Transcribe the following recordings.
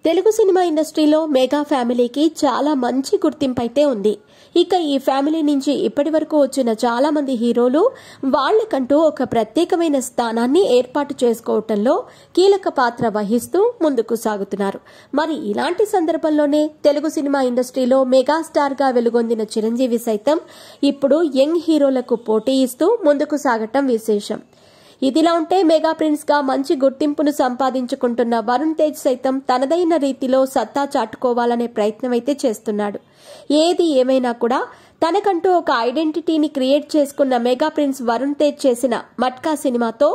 Telugu cinema ఇండస్ట్రీలో mega ఫ్యామిలీకి చాలా మంచి గుర్తింపు అయితే ఉంది. ఇక ఈ ఫ్యామిలీ నుంచి ఇప్పటి వరకు వచ్చిన చాలా మంది హీరోలు వాళ్లకంటూ ఒక ప్రత్యేకమైన స్థానాన్ని ఏర్పాటు చేసుకోవటంలో కీలక పాత్ర వహిస్తూ ముందుకు సాగుతున్నారు. మరి ఇలాంటి సందర్భంలోనే తెలుగు సినిమా ఇండస్ట్రీలో మెగాస్టార్ గా వెలుగొందిన చిరంజీవి సైతం ఇప్పుడు యంగ్ హీరోలకు పోటీ ఇస్తూ ముందుకు సాగటం విశేషం. ఇదిలా ఉంటే మెగా ప్రిన్స్ గా మంచి గుర్తింపును సంపాదించుకుంటున్న వరుణ్ తేజ్ సైతం తనదైన రీతిలో సత్తా చాటుకోవాలనే ప్రయత్నం అయితే చేస్తున్నాడు. ఏది ఏమైనా కూడా తనకంటూ ఒక ఐడెంటిటీని క్రియేట్ చేసుకున్న మెగా ప్రిన్స్ వరుణ్ తేజ్ చేసిన మట్కా సినిమాతో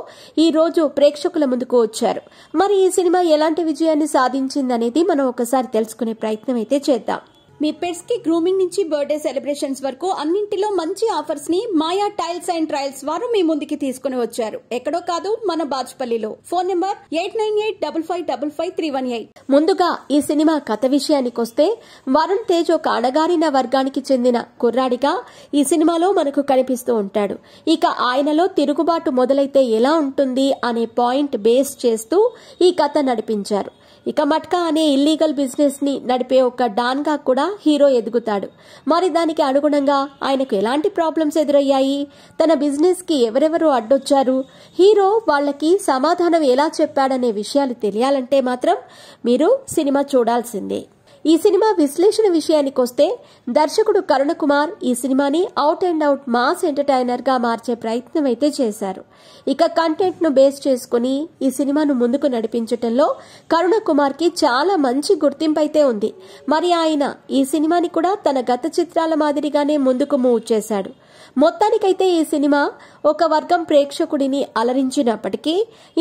ఈ రోజు ప్రేక్షకుల ముందుకు వచ్చారు. మరి ఈ సినిమా ఎలాంటి విజయాన్ని సాధించిందనేది మనం ఒకసారి తెలుసుకునే ప్రయత్నం అయితే చేద్దాం. మీ పెట్స్ కి గ్రూమింగ్ నుంచి బర్త్డే సెలబ్రేషన్స్ వరకు అన్నింటిలో మంచి ఆఫర్స్ ని మాయా టైల్స్ అండ్ ట్రయల్స్ వారు మీ ముందుకి తీసుకుని వచ్చారు. ఎక్కడో కాదు, మన బాజ్పల్లిలో. Phone number 8985555318. ముందుగా ఈ సినిమా కథ విషయానికొస్తే వరుణ్ తేజ్ ఒక అణగారిన వర్గానికి చెందిన కుర్రాడిగా ఈ సినిమాలో మనకు కనిపిస్తూ ఉంటాడు. ఇక ఆయనలో తిరుగుబాటు మొదలైతే ఎలా ఉంటుంది అనే పాయింట్ బేస్ చేస్తూ ఈ కథ నడిపించారు. ఇక మట్కా అనే ఇల్లీగల్ బిజినెస్ ని నడిపే ఒక డాన్ గా కూడా హీరో ఎదుగుతాడు. మరి దానికి అనుగుణంగా ఆయనకు ఎలాంటి ప్రాబ్లమ్స్ ఎదురయ్యాయి, తన బిజినెస్ కి ఎవరెవరు అడ్డొచ్చారు, హీరో వాళ్లకి సమాధానం ఎలా చెప్పాడనే విషయాలు తెలియాలంటే మాత్రం మీరు సినిమా చూడాల్సిందే. ఈ సినిమా విశ్లేషణ విషయానికొస్తే దర్శకుడు కరుణ కుమార్ ఈ సినిమాని out and out mass entertainer గా మార్చే ప్రయత్నం అయితే చేశారు. ఇక కంటెంట్ ను బేస్ చేసుకుని ఈ సినిమాను ముందుకు నడిపించటంలో కరుణ కుమార్ కి చాలా మంచి గుర్తింపు అయితే ఉంది. మరి ఆయన ఈ సినిమాని కూడా తన గత చిత్రాల మాదిరిగానే ముందుకు మూవ్ చేశాడు. మొత్తానికైతే ఈ సినిమా ఒక వర్గం ప్రేక్షకుడిని అలరించినప్పటికీ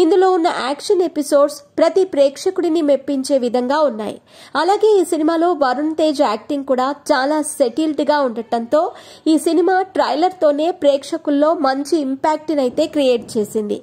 ఇందులో ఉన్న యాక్షన్ ఎపిసోడ్స్ ప్రతి ప్రేక్షకుడిని మెప్పించే విధంగా ఉన్నాయి. అలాగే ఈ సినిమాలో వరుణ్ తేజ్ యాక్టింగ్ కూడా చాలా సెటిల్డ్ గా ఉండటంతో ఈ సినిమా ట్రైలర్ తోనే ప్రేక్షకుల్లో మంచి ఇంపాక్ట్ అయితే క్రియేట్ చేసింది.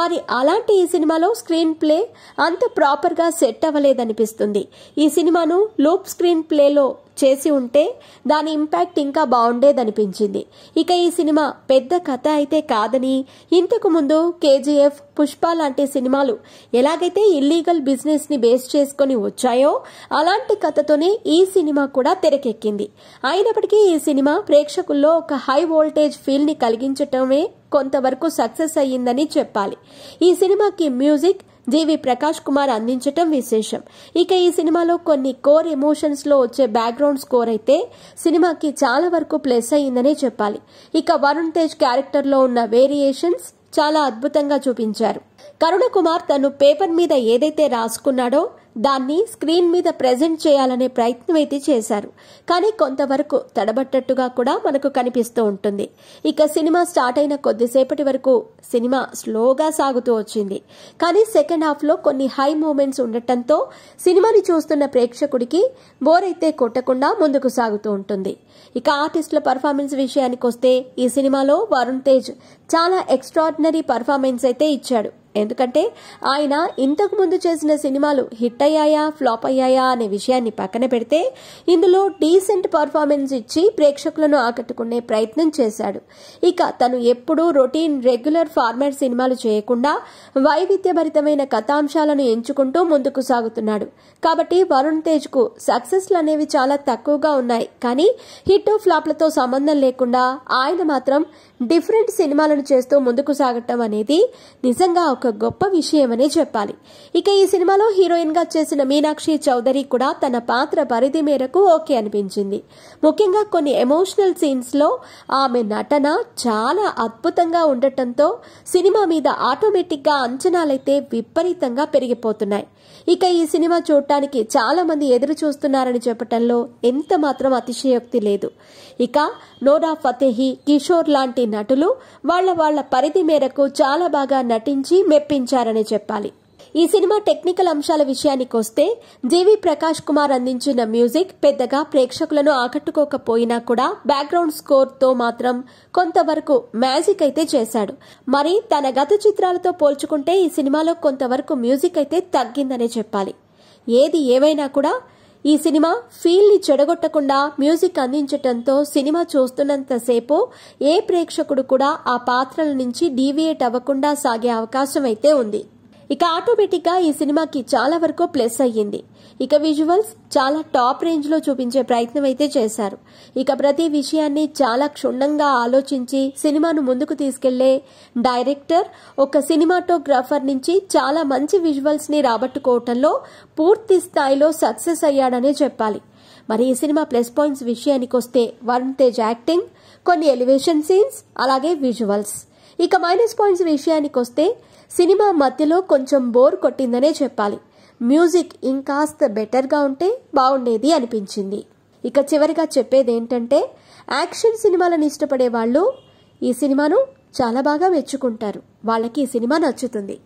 మరి అలాంటి ఈ సినిమాలో స్క్రీన్ ప్లే అంత ప్రాపర్ గా సెట్ అవ్వలేదనిపిస్తుంది. ఈ సినిమాను లూప్ స్క్రీన్ ప్లేలో చేసి ఉంటే దాని ఇంపాక్ట్ ఇంకా బాగుండేదనిపించింది. ఇక ఈ సినిమా పెద్ద కథ అయితే కాదని, ఇంతకు ముందు కేజీఎఫ్, పుష్ప లాంటి సినిమాలు ఎలాగైతే ఇల్లీగల్ బిజినెస్ ని బేస్ చేసుకుని వచ్చాయో అలాంటి కథతోనే ఈ సినిమా కూడా తెరకెక్కింది. అయినప్పటికీ ఈ సినిమా ప్రేక్షకుల్లో ఒక హై వోల్టేజ్ ఫీల్ ని కలిగించటమే కొంతవరకు సక్సెస్ అయ్యిందని చెప్పాలి. ఈ సినిమాకి మ్యూజిక్ జీవి ప్రకాష్ కుమార్ అందించటం విశేషం. ఇక ఈ సినిమాలో కొన్ని కోర్ ఎమోషన్స్ లో వచ్చే బ్యాక్గ్రౌండ్ స్కోర్ అయితే సినిమాకి చాలా వరకు ప్లస్ అయ్యిందనే చెప్పాలి. ఇక వరుణ్ తేజ్ క్యారెక్టర్ లో ఉన్న వేరియేషన్స్ చాలా అద్భుతంగా చూపించారు. కరుణ కుమార్ తను పేపర్ మీద ఏదైతే రాసుకున్నాడో దాన్ని స్క్రీన్ మీద ప్రెజెంట్ చేయాలనే ప్రయత్నం అయితే చేశారు. కానీ కొంతవరకు తడబట్టట్టుగా కూడా మనకు కనిపిస్తూ ఉంటుంది. ఇక సినిమా స్టార్ట్ అయిన కొద్దిసేపటి వరకు సినిమా స్లోగా సాగుతూ వచ్చింది. కానీ సెకండ్ హాఫ్ లో కొన్ని హై మూమెంట్స్ ఉండటంతో సినిమాని చూస్తున్న ప్రేక్షకుడికి బోర్ అయితే కొట్టకుండా ముందుకు సాగుతూ ఉంటుంది. ఇక ఆర్టిస్టుల పర్ఫార్మెన్స్ విషయానికి వస్తే ఈ సినిమాలో వరుణ్ తేజ్ చాలా ఎక్స్ట్రాడినరీ పర్ఫార్మెన్స్ అయితే ఇచ్చాడు. ఎందుకంటే ఆయన ఇంతకు ముందు చేసిన సినిమాలు హిట్ అయ్యాయా ఫ్లాప్ అయ్యాయా అనే విషయాన్ని పక్కన పెడితే ఇందులో డీసెంట్ పర్ఫార్మెన్స్ ఇచ్చి ప్రేక్షకులను ఆకట్టుకునే ప్రయత్నం చేశాడు. ఇక తను ఎప్పుడూ రొటీన్ రెగ్యులర్ ఫార్మాట్ సినిమాలు చేయకుండా వైవిధ్యభరితమైన కథాంశాలను ఎంచుకుంటూ ముందుకు సాగుతున్నాడు. కాబట్టి వరుణ్ తేజ్ కు సక్సెస్లు అనేవి చాలా తక్కువగా ఉన్నాయి. కానీ హిట్ ఫ్లాప్లతో సంబంధం లేకుండా ఆయన మాత్రం డిఫరెంట్ సినిమాలను చేస్తూ ముందుకు సాగటం అనేది నిజంగా ఒక గొప్ప విషయమనే చెప్పాలి. ఇక ఈ సినిమాలో హీరోయిన్ గా చేసిన మీనాక్షి చౌదరి కూడా తన పాత్ర పరిధి మేరకు ఓకే అనిపించింది. ముఖ్యంగా కొన్ని ఎమోషనల్ సీన్స్ లో ఆమె నటన చాలా అద్భుతంగా ఉండటంతో సినిమా మీద ఆటోమేటిక్ గా అంచనాలైతే విపరీతంగా పెరిగిపోతున్నాయి. ఇక ఈ సినిమా చూడటానికి చాలా మంది ఎదురు చూస్తున్నారని చెప్పటంలో ఎంత మాత్రం అతిశయోక్తి లేదు. ఇక నోరా ఫతేహి, కిషోర్ లాంటి నటులు వాళ్ల పరిధి మేరకు చాలా బాగా నటించి మెప్పించారని చెప్పాలి. ఈ సినిమా టెక్నికల్ అంశాల విషయానికి వస్తే జీవి ప్రకాష్ కుమార్ అందించిన మ్యూజిక్ పెద్దగా ప్రేక్షకులను ఆకట్టుకోకపోయినా కూడా బ్యాక్గ్రౌండ్ స్కోర్ తో మాత్రం కొంతవరకు మ్యాజిక్ అయితే చేశాడు. మరి తన గత చిత్రాలతో పోల్చుకుంటే ఈ సినిమాలో కొంతవరకు మ్యూజిక్ అయితే తగ్గిందనే చెప్పాలి. ఏది ఏమైనా కూడా ఈ సినిమా ఫీల్ ని చెడగొట్టకుండా మ్యూజిక్ అందించటంతో సినిమా చూస్తున్నంతసేపు ఏ ప్రేక్షకుడు కూడా ఆ పాత్రల నుంచి డీవియేట్ అవ్వకుండా సాగే అవకాశం అయితే ఉంది. ఇక ఆటోమేటిక్గా ఈ సినిమాకి చాలా వరకు ప్లస్ అయ్యింది. ఇక విజువల్స్ చాలా టాప్ రేంజ్ లో చూపించే ప్రయత్నం అయితే చేశారు. ఇక ప్రతి విషయాన్ని చాలా క్షుణ్ణంగా ఆలోచించి సినిమాను ముందుకు తీసుకెళ్లే డైరెక్టర్ ఒక సినిమాటోగ్రాఫర్ నుంచి చాలా మంచి విజువల్స్ ని రాబట్టుకోవటంలో పూర్తి స్థాయిలో సక్సెస్ అయ్యాడనే చెప్పాలి. మరి ఈ సినిమా ప్లస్ పాయింట్స్ విషయానికి వస్తే వరుణ్ తేజ్ యాక్టింగ్, కొన్ని ఎలివేషన్ సీన్స్, అలాగే విజువల్స్. ఇక మైనస్ పాయింట్స్ విషయానికి వస్తే సినిమా మధ్యలో కొంచెం బోర్ కొట్టిందనే చెప్పాలి. మ్యూజిక్ ఇంకాస్త బెటర్గా ఉంటే బాగుండేది అనిపించింది. ఇక చివరిగా చెప్పేది ఏంటంటే యాక్షన్ సినిమాలను ఇష్టపడే వాళ్ళు ఈ సినిమాను చాలా బాగా మెచ్చుకుంటారు. వాళ్ళకి ఈ సినిమా నచ్చుతుంది.